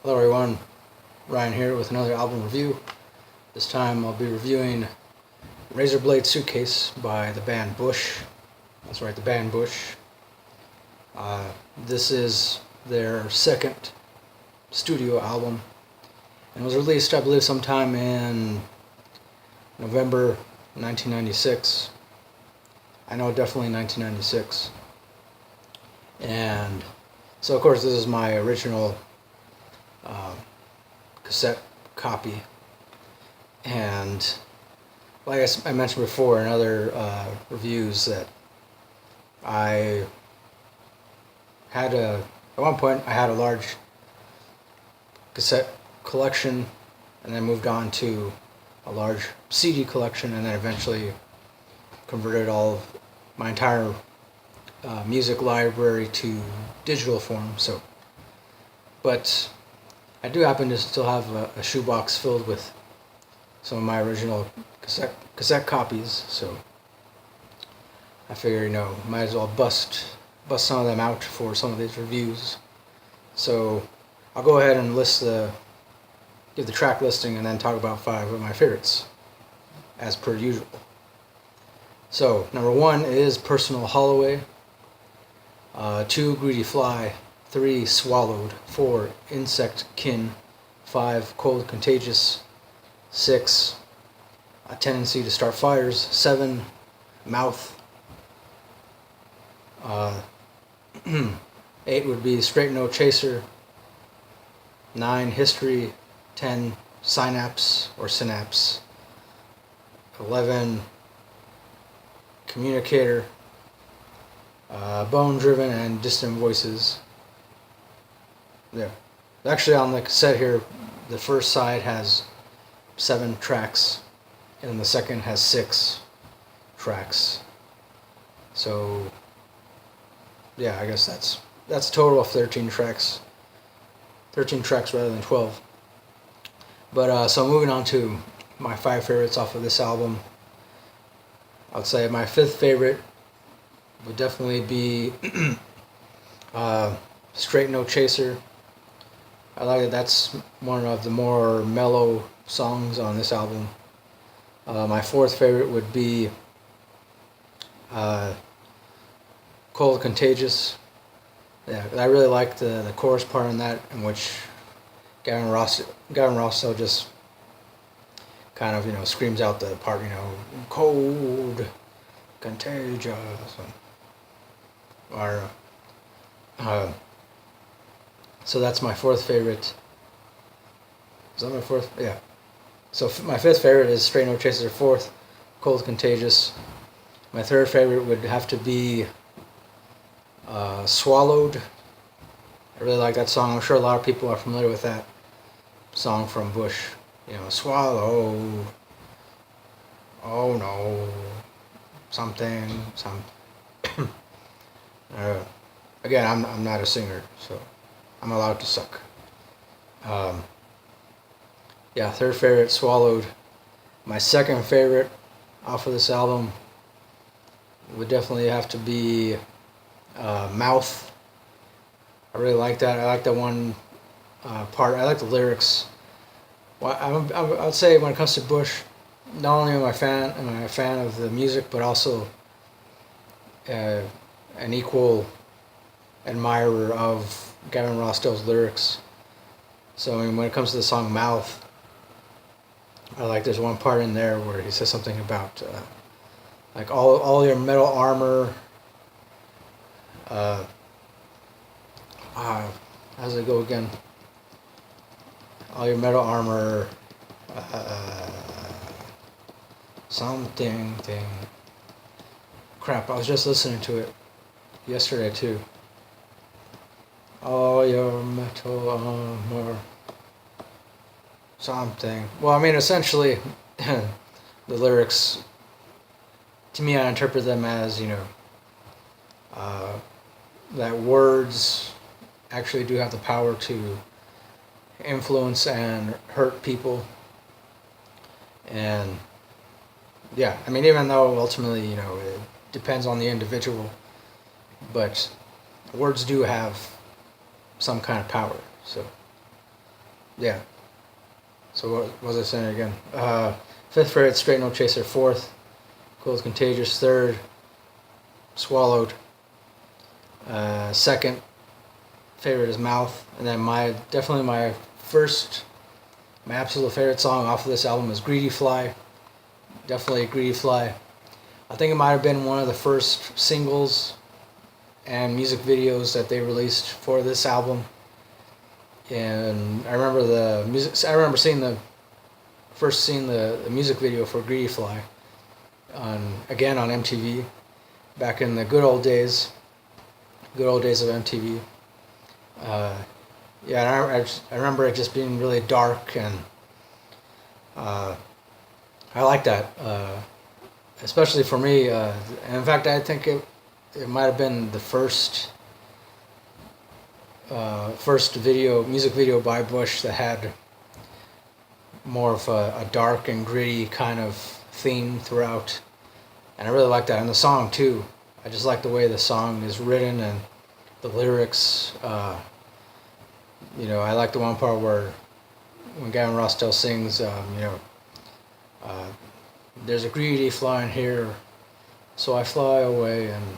Hello everyone, Ryan here with another album review. This time I'll be reviewing Razorblade Suitcase by the band Bush. That's right, the band Bush. This is their second studio album and was released, I believe, sometime in November 1996. I know, definitely 1996. And so of course this is my original cassette copy, and like I mentioned before in other reviews, that I had at one point I had a large cassette collection, and then moved on to a large CD collection, and then eventually converted all of my entire music library to digital form. But I do happen to still have a shoebox filled with some of my original cassette copies, so I figure, might as well bust some of them out for some of these reviews. So I'll go ahead and give the track listing, and then talk about 5 of my favorites, as per usual. So number 1 is Personal Holloway, 2 Greedy Fly, 3 Swallowed, 4 Insect Kin, 5 Cold Contagious, 6 A Tendency to Start Fires, 7 Mouth, 8 would be Straight No Chaser, 9 History, 10 Synapse or Synapse, 11 Communicator, Bone Driven, and Distant Voices. There. Actually, on the cassette here, the first side has 7 tracks, and the second has 6 tracks. So, yeah, I guess that's a total of 13 tracks. 13 tracks rather than 12. But so moving on to my 5 favorites off of this album. I'd say my 5th favorite would definitely be Straight No Chaser. I like that that's one of the more mellow songs on this album. My 4th favorite would be Cold Contagious. Yeah, I really like the chorus part on that, in which Gavin Rossdale just kind of, screams out the part, cold, contagious, or so that's my 4th favorite. Is that my 4th? Yeah. So my 5th favorite is Straight No Chaser. 4th, Cold Contagious. My 3rd favorite would have to be Swallowed. I really like that song. I'm sure a lot of people are familiar with that song from Bush. Swallow. Oh no. Something. Again, I'm not a singer, so I'm allowed to suck. Yeah, 3rd favorite, Swallowed. My 2nd favorite off of this album would definitely have to be Mouth. I really like that. I like that one part. I like the lyrics. Well, I would say when it comes to Bush, not only am I a fan of the music, but also an equal admirer of Gavin Rossdale's lyrics. So when it comes to the song Mouth, I like there's one part in there where he says something about like all your metal armor. How does it go again? All your metal armor, something thing. Crap, I was just listening to it yesterday too. All your metal armor, something. Well, I mean, essentially, the lyrics, to me, I interpret them as, that words actually do have the power to influence and hurt people. And yeah, I mean, even though ultimately, it depends on the individual, but words do have some kind of power. So Yeah. So what was I saying again? Fifth favorite, Straight No Chaser. Fourth, Cold Contagious. Third, Swallowed. Second favorite is Mouth, and then my absolute favorite song off of this album is Greedy Fly. Definitely Greedy Fly. I think it might have been one of the first singles and music videos that they released for this album. And I remember seeing the music video for Greedy Fly on MTV back in the good old days of MTV. I remember it just being really dark, and I like that, especially for me. And in fact, I think it might have been the first music video by Bush that had more of a dark and gritty kind of theme throughout, and I really like that. And the song too, I just like the way the song is written and the lyrics. I like the one part where when Gavin Rossdale sings, there's a greedy fly in here, so I fly away and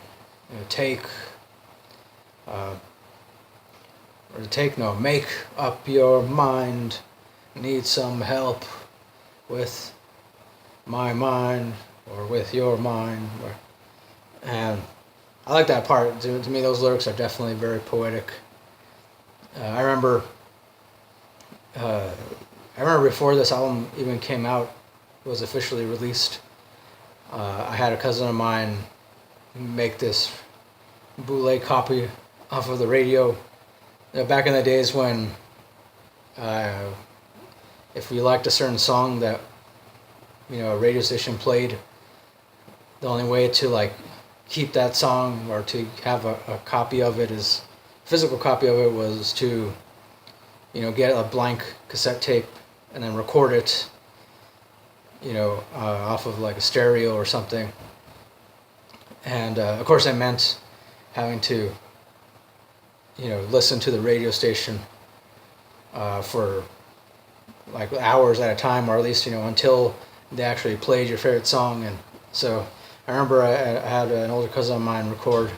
make up your mind, need some help with my mind or with your mind. And I like that part. To me, those lyrics are definitely very poetic. I remember before this album even came out, was officially released, I had a cousin of mine make this bootleg copy off of the radio. Back in the days when if we liked a certain song that a radio station played, the only way to keep that song or to have a copy of it, physical copy of it, was to get a blank cassette tape and then record it off of a stereo or something. And of course that meant having to listen to the radio station for hours at a time, or at least until they actually played your favorite song. And so I remember I had an older cousin of mine record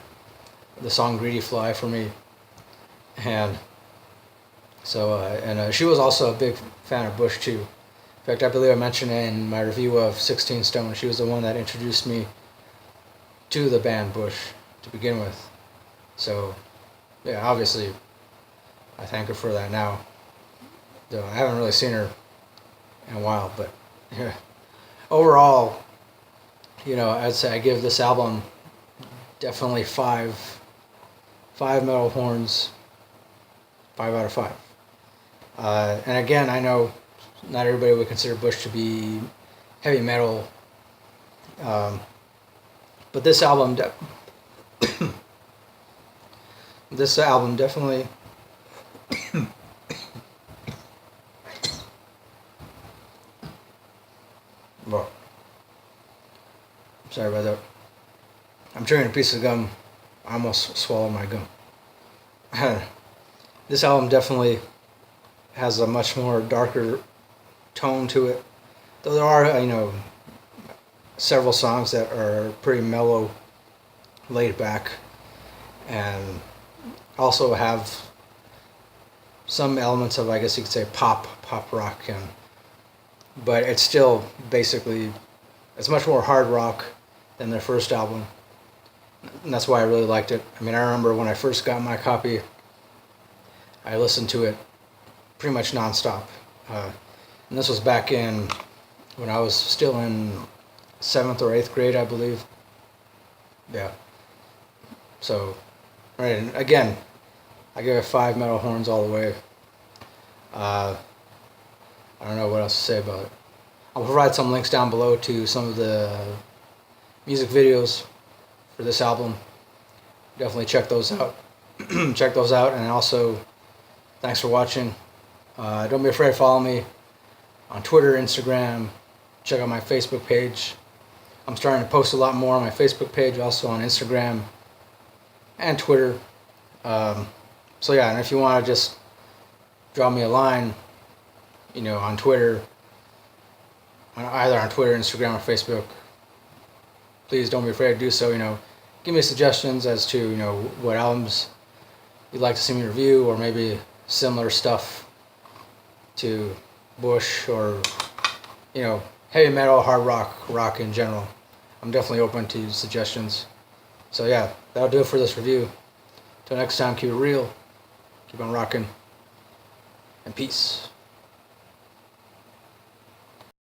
the song Greedy Fly for me, and so she was also a big fan of Bush too. In fact, I believe I mentioned in my review of 16 Stone, she was the one that introduced me to the band Bush to begin with. So yeah, obviously I thank her for that now, though I haven't really seen her in a while. But yeah, overall, I'd say I give this album definitely five metal horns, 5 out of 5. And again, I know not everybody would consider Bush to be heavy metal, but this album definitely well, sorry about that. I'm chewing a piece of gum. I almost swallowed my gum. This album definitely has a much more darker tone to it, though there are several songs that are pretty mellow, laid back, and also have some elements of, I guess you could say, pop rock, but it's still basically, it's much more hard rock than their first album, and that's why I really liked it. I mean, I remember when I first got my copy, I listened to it pretty much nonstop. And this was back in when I was still in 7th or 8th grade, I believe. Yeah. So, right, and again, I give it 5 metal horns all the way. I don't know what else to say about it. I'll provide some links down below to some of the music videos for this album. Definitely check those out. And also, thanks for watching. Don't be afraid to follow me on Twitter, Instagram. Check out my Facebook page. I'm starting to post a lot more on my Facebook page, also on Instagram and Twitter. So yeah, and if you want to just drop me a line, on Twitter, either on Twitter, Instagram, or Facebook. Please don't be afraid to do so. Give me suggestions as to what albums you'd like to see me review, or maybe similar stuff to Bush, or heavy metal, hard rock in general. I'm definitely open to suggestions. So yeah, that'll do it for this review. Till next time, keep it real, keep on rocking, and peace.